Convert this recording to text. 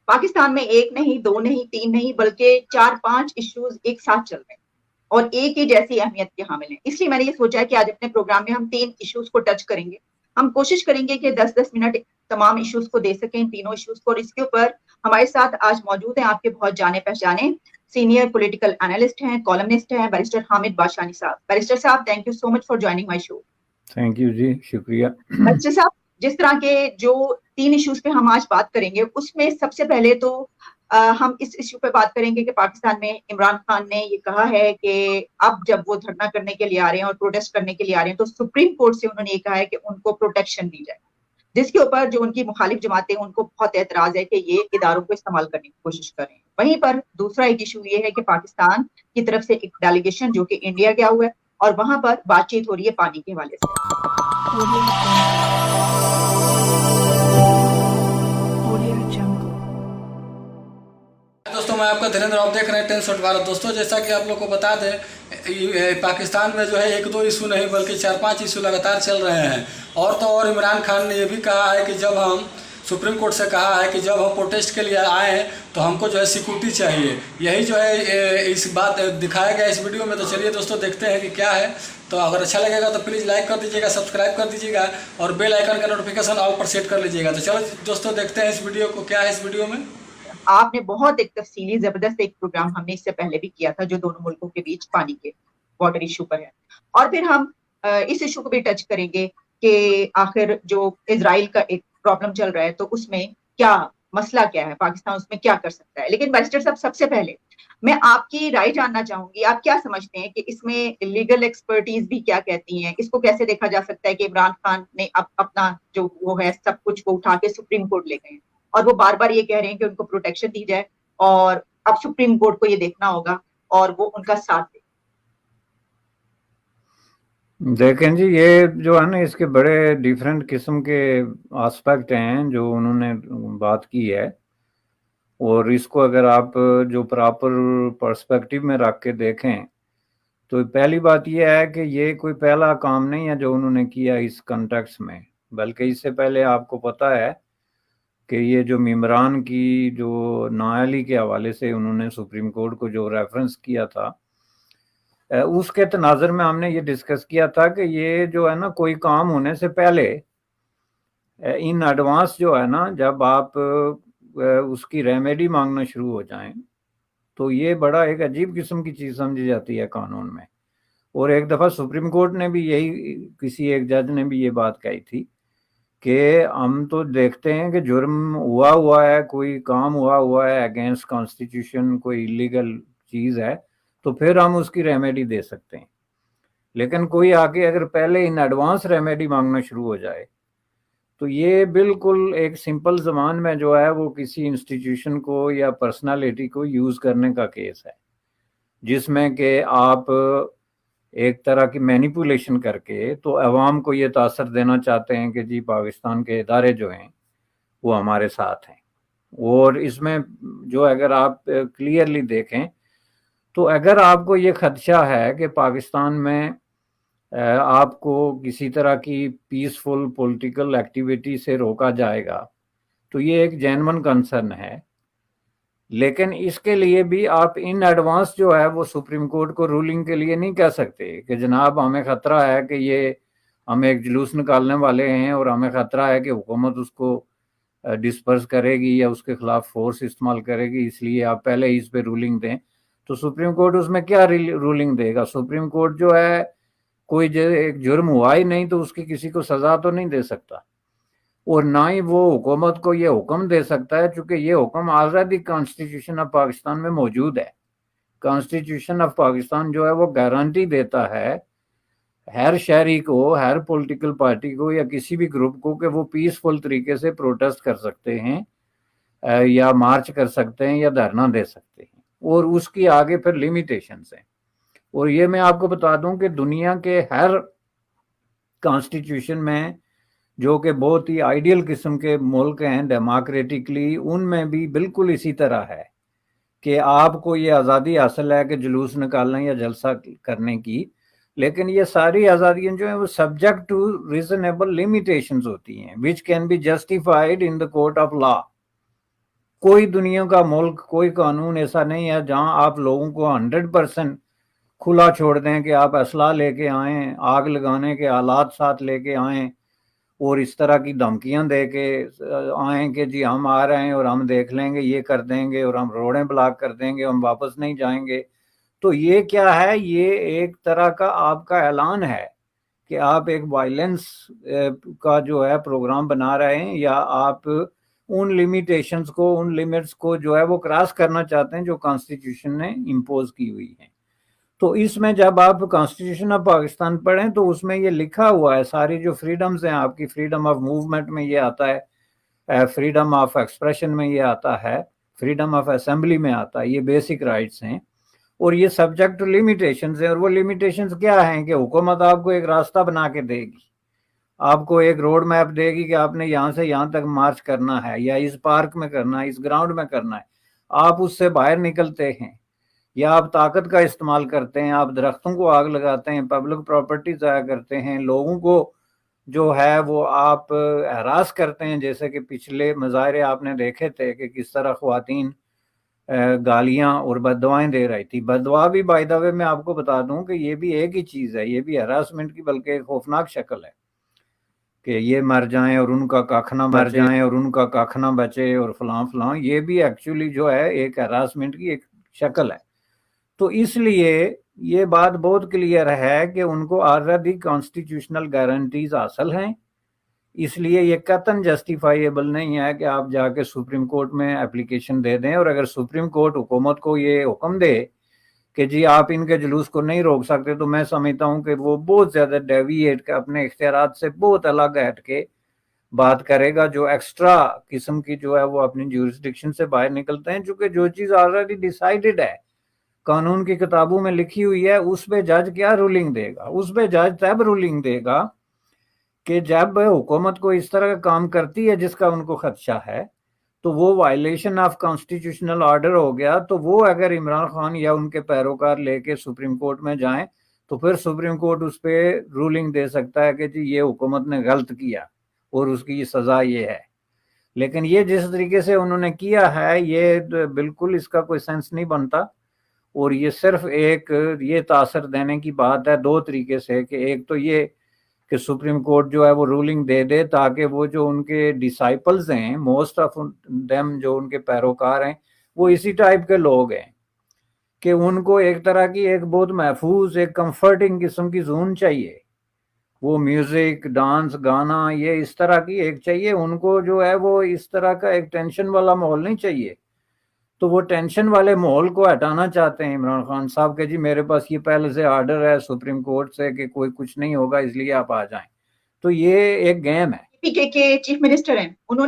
پاکستان میں ایک نہیں، دو نہیں، تین نہیں، بلکہ 4-5 ایشوز ایک ساتھ چل رہے ہیں اور ایک ہی جیسی اہمیت کے حامل ہیں. اس لیے میں نے یہ سوچا ہے کہ آج اپنے پروگرام میں ہم 3 ایشوز کو ٹچ کریں گے. ہم کوشش کریں گے کہ 10-10 منٹ تمام ایشوز کو دے سکیں، تینوں ایشوز کو. اور اس کے اوپر ہمارے ساتھ آج موجود ہیں آپ کے بہت جانے پہچانے سینئر پولیٹیکل انالسٹ ہیں، کالمنسٹ ہیں، بیرسٹر حامد باشانی صاحب. بیرسٹر صاحب، thank you so much for joining my show. Thank you جی، شکریہ. بیرسٹر صاحب، جس طرح کے جو 3 ایشوز پہ ہم آج بات کریں گے، اس میں سب سے پہلے تو ہم اس ایشو پہ بات کریں گے کہ پاکستان میں عمران خان نے یہ کہا ہے کہ اب جب وہ دھرنا کرنے کے لیے آ رہے ہیں اور پروٹیسٹ کرنے کے لیے آ رہے ہیں تو سپریم کورٹ سے انہوں نے یہ کہا ہے کہ ان کو پروٹیکشن دی جائے، جس کے اوپر جو ان کی مخالف جماعتیں ان کو بہت اعتراض ہے کہ یہ اداروں کو استعمال کرنے کی کوشش کر رہے ہیں. وہیں پر دوسرا ایک ایشو یہ ہے کہ پاکستان کی طرف سے ایک ڈیلیگیشن جو کہ انڈیا گیا ہوا ہے اور وہاں پر بات چیت ہو رہی ہے پانی کے حوالے سے. دوستوں میں آپ کا دھیریندر، آپ دیکھ رہے ہیں 10 شاٹ بھارت. دوستوں جیسا کہ آپ لوگ کو بتا دیں، پاکستان میں جو ہے 1-2 ایشو نہیں بلکہ 4-5 ایشو لگاتار چل رہے ہیں. اور تو اور عمران خان نے یہ بھی کہا ہے کہ جب ہم سپریم کورٹ سے کہا ہے کہ جب ہم پروٹیسٹ کے لیے آئے ہیں تو ہم کو جو ہے سیکورٹی چاہیے. یہی جو ہے اس بات دکھایا گیا اس ویڈیو میں. تو چلیے دوستوں دیکھتے ہیں کہ کیا ہے. تو اگر اچھا لگے گا تو پلیز لائک کر دیجیے گا، سبسکرائب کر دیجیے گا اور بیل آئیکن کا نوٹیفیکیشن آل پر سیٹ کر لیجیے گا. تو چلو دوستوں دیکھتے ہیں اس ویڈیو کو، کیا ہے اس ویڈیو میں. آپ نے بہت ایک تفصیلی زبردست ایک پروگرام ہم نے اس سے پہلے بھی کیا تھا جو دونوں ملکوں کے بیچ پانی کے واٹر ایشو پر ہے. اور پھر ہم اس ایشو کو بھی ٹچ کریں گے کہ آخر جو اسرائیل کا ایک پرابلم چل رہا ہے تو اس میں کیا مسئلہ کیا ہے، پاکستان اس میں کیا کر سکتا ہے. لیکن بیرسٹر صاحب، سب سے پہلے میں آپ کی رائے جاننا چاہوں گی. آپ کیا سمجھتے ہیں کہ اس میں لیگل ایکسپرٹیز بھی کیا کہتی ہیں؟ اس کو کیسے دیکھا جا سکتا ہے کہ عمران خان نے اپنا جو وہ ہے سب کچھ کو اٹھا کے سپریم کورٹ لے گئے ہیں اور وہ بار بار یہ کہہ رہے ہیں کہ ان کو پروٹیکشن دی جائے اور اب سپریم کورٹ کو یہ دیکھنا ہوگا اور وہ ان کا ساتھ دے. دیکھیں جی، یہ جو ہے نا اس کے بڑے ڈیفرنٹ قسم کے آسپیکٹ ہیں جو انہوں نے بات کی ہے، اور اس کو اگر آپ جو پراپر پرسپیکٹو میں رکھ کے دیکھیں تو پہلی بات یہ ہے کہ یہ کوئی پہلا کام نہیں ہے جو انہوں نے کیا اس کنٹیکس میں، بلکہ اس سے پہلے آپ کو پتہ ہے کہ یہ جو ممبران کی جو نااہلی کے حوالے سے انہوں نے سپریم کورٹ کو جو ریفرنس کیا تھا، اس کے تناظر میں ہم نے یہ ڈسکس کیا تھا کہ یہ جو ہے نا کوئی کام ہونے سے پہلے ان ایڈوانس جو ہے نا جب آپ اس کی ریمیڈی مانگنا شروع ہو جائیں تو یہ بڑا ایک عجیب قسم کی چیز سمجھی جاتی ہے قانون میں. اور ایک دفعہ سپریم کورٹ نے بھی یہی، کسی ایک جج نے بھی یہ بات کہی تھی کہ ہم تو دیکھتے ہیں کہ جرم ہوا ہے، کوئی کام ہوا ہے اگینسٹ کانسٹیٹیوشن، کوئی ایلیگل چیز ہے تو پھر ہم اس کی ریمیڈی دے سکتے ہیں. لیکن کوئی آ کے اگر پہلے ان ایڈوانس ریمیڈی مانگنا شروع ہو جائے تو یہ بالکل ایک سمپل زبان میں جو ہے وہ کسی انسٹیٹیوشن کو یا پرسنالٹی کو یوز کرنے کا کیس ہے، جس میں کہ آپ ایک طرح کی مینیپولیشن کر کے تو عوام کو یہ تاثر دینا چاہتے ہیں کہ جی پاکستان کے ادارے جو ہیں وہ ہمارے ساتھ ہیں. اور اس میں جو اگر آپ کلیئرلی دیکھیں تو اگر آپ کو یہ خدشہ ہے کہ پاکستان میں آپ کو کسی طرح کی پیسفل پولیٹیکل ایکٹیویٹی سے روکا جائے گا تو یہ ایک جینون کنسرن ہے. لیکن اس کے لیے بھی آپ ان ایڈوانس جو ہے وہ سپریم کورٹ کو رولنگ کے لیے نہیں کہہ سکتے کہ جناب ہمیں خطرہ ہے کہ یہ ہم ایک جلوس نکالنے والے ہیں اور ہمیں خطرہ ہے کہ حکومت اس کو ڈسپرس کرے گی یا اس کے خلاف فورس استعمال کرے گی، اس لیے آپ پہلے اس پہ رولنگ دیں. تو سپریم کورٹ اس میں کیا رولنگ دے گا؟ سپریم کورٹ جو ہے کوئی ایک جرم ہوا ہی نہیں تو اس کی کسی کو سزا تو نہیں دے سکتا، اور نہ ہی وہ حکومت کو یہ حکم دے سکتا ہے، چونکہ یہ حکم آزادی کانسٹیٹیوشن آف پاکستان میں موجود ہے. کانسٹیٹیوشن آف پاکستان جو ہے وہ گارنٹی دیتا ہے ہر شہری کو، ہر پولیٹیکل پارٹی کو یا کسی بھی گروپ کو کہ وہ پیسفل طریقے سے پروٹیسٹ کر سکتے ہیں یا مارچ کر سکتے ہیں یا دھرنا دے سکتے ہیں، اور اس کی آگے پھر لیمیٹیشنز ہیں. اور یہ میں آپ کو بتا دوں کہ دنیا کے ہر کانسٹیٹیوشن میں جو کہ بہت ہی آئیڈیل قسم کے ملک ہیں ڈیموکریٹکلی، ان میں بھی بالکل اسی طرح ہے کہ آپ کو یہ آزادی حاصل ہے کہ جلوس نکالنے یا جلسہ کرنے کی، لیکن یہ ساری آزادیاں جو ہیں وہ سبجیکٹ ٹو ریزنیبل لیمیٹیشنز ہوتی ہیں which can be justified in the court of law. کوئی دنیا کا ملک، کوئی قانون ایسا نہیں ہے جہاں آپ لوگوں کو 100% کھلا چھوڑ دیں کہ آپ اسلحہ لے کے آئیں، آگ لگانے کے آلات ساتھ لے کے آئیں اور اس طرح کی دھمکیاں دے کے آئیں کہ جی ہم آ رہے ہیں اور ہم دیکھ لیں گے، یہ کر دیں گے اور ہم روڈیں بلاک کر دیں گے، ہم واپس نہیں جائیں گے۔ تو یہ کیا ہے؟ یہ ایک طرح کا آپ کا اعلان ہے کہ آپ ایک وائلنس کا جو ہے پروگرام بنا رہے ہیں، یا آپ ان لیمیٹیشنز کو، ان لیمٹس کو جو ہے وہ کراس کرنا چاہتے ہیں جو کانسٹیٹیوشن نے امپوز کی ہوئی ہیں۔ تو اس میں جب آپ کانسٹیٹیوشن آف پاکستان پڑھیں تو اس میں یہ لکھا ہوا ہے، ساری جو فریڈمز ہیں آپ کی، فریڈم آف موومنٹ میں یہ آتا ہے، فریڈم آف ایکسپریشن میں یہ آتا ہے، فریڈم آف اسمبلی میں آتا ہے، یہ بیسک رائٹس ہیں، اور یہ سبجیکٹ ٹو لیمیٹیشنز ہیں۔ اور وہ لیمیٹیشنز کیا ہیں کہ حکومت آپ کو ایک راستہ بنا کے دے گی، آپ کو ایک روڈ میپ دے گی کہ آپ نے یہاں سے یہاں تک مارچ کرنا ہے، یا اس پارک میں کرنا ہے، اس گراؤنڈ میں کرنا ہے۔ آپ اس سے باہر نکلتے ہیں یا آپ طاقت کا استعمال کرتے ہیں، آپ درختوں کو آگ لگاتے ہیں، پبلک پراپرٹی ضائع کرتے ہیں، لوگوں کو جو ہے وہ آپ ہراس کرتے ہیں، جیسے کہ پچھلے مظاہرے آپ نے دیکھے تھے کہ کس طرح خواتین گالیاں اور بددعائیں دے رہی تھی۔ بددعا بھی بائی دا وے میں آپ کو بتا دوں کہ یہ بھی ایک ہی چیز ہے، یہ بھی ہراسمنٹ کی بلکہ ایک خوفناک شکل ہے کہ یہ مر جائیں اور ان کا کاکھ نہ مر جائیں اور ان کا کاکھ نہ بچے اور فلاں فلاں، یہ بھی ایکچولی جو ہے ایک ہراسمنٹ کی ایک شکل ہے۔ تو اس لیے یہ بات بہت کلیئر ہے کہ ان کو آلریڈی کانسٹیٹیوشنل گارنٹیز حاصل ہیں، اس لیے یہ قطعاً جسٹیفائیبل نہیں ہے کہ آپ جا کے سپریم کورٹ میں اپلیکیشن دے دیں، اور اگر سپریم کورٹ حکومت کو یہ حکم دے کہ جی آپ ان کے جلوس کو نہیں روک سکتے، تو میں سمجھتا ہوں کہ وہ بہت زیادہ ڈیویٹ کے اپنے اختیارات سے بہت الگ ہٹ کے بات کرے گا، جو ایکسٹرا قسم کی جو ہے وہ اپنی جورسڈکشن سے باہر نکلتے ہیں، چونکہ جو چیز آلریڈی ڈیسائیڈڈ ہے، قانون کی کتابوں میں لکھی ہوئی ہے، اس پہ جج کیا رولنگ دے گا؟ اس پہ جج تب رولنگ دے گا کہ جب حکومت کو اس طرح کا کام کرتی ہے جس کا ان کو خدشہ ہے، تو وہ وائلیشن آف کانسٹیٹیوشنل آرڈر ہو گیا، تو وہ اگر عمران خان یا ان کے پیروکار لے کے سپریم کورٹ میں جائیں تو پھر سپریم کورٹ اس پہ رولنگ دے سکتا ہے کہ جی یہ حکومت نے غلط کیا اور اس کی سزا یہ ہے۔ لیکن یہ جس طریقے سے انہوں نے کیا ہے، یہ بالکل اس کا کوئی سینس نہیں بنتا، اور یہ صرف ایک یہ تاثر دینے کی بات ہے دو طریقے سے، کہ ایک تو یہ کہ سپریم کورٹ جو ہے وہ رولنگ دے دے تاکہ وہ جو ان کے ڈسائپلز ہیں، موسٹ آف دیم جو ان کے پیروکار ہیں، وہ اسی ٹائپ کے لوگ ہیں کہ ان کو ایک طرح کی ایک بہت محفوظ، ایک کمفرٹنگ قسم کی زون چاہیے، وہ میوزک، ڈانس، گانا، یہ اس طرح کی ایک چاہیے ان کو، جو ہے وہ اس طرح کا ایک ٹینشن والا ماحول نہیں چاہیے۔ تو وہ ٹینشن والے ماحول کو ہٹانا چاہتے ہیں عمران خان صاحب کہ جی میرے پاس یہ پہلے سے آرڈر ہے سپریم کورٹ سے کہ کوئی کچھ نہیں ہوگا، اس لیے آپ آ جائیں۔ تو یہ ایک گیم ہے۔ پی کے چیف منسٹر ہیں، انہوں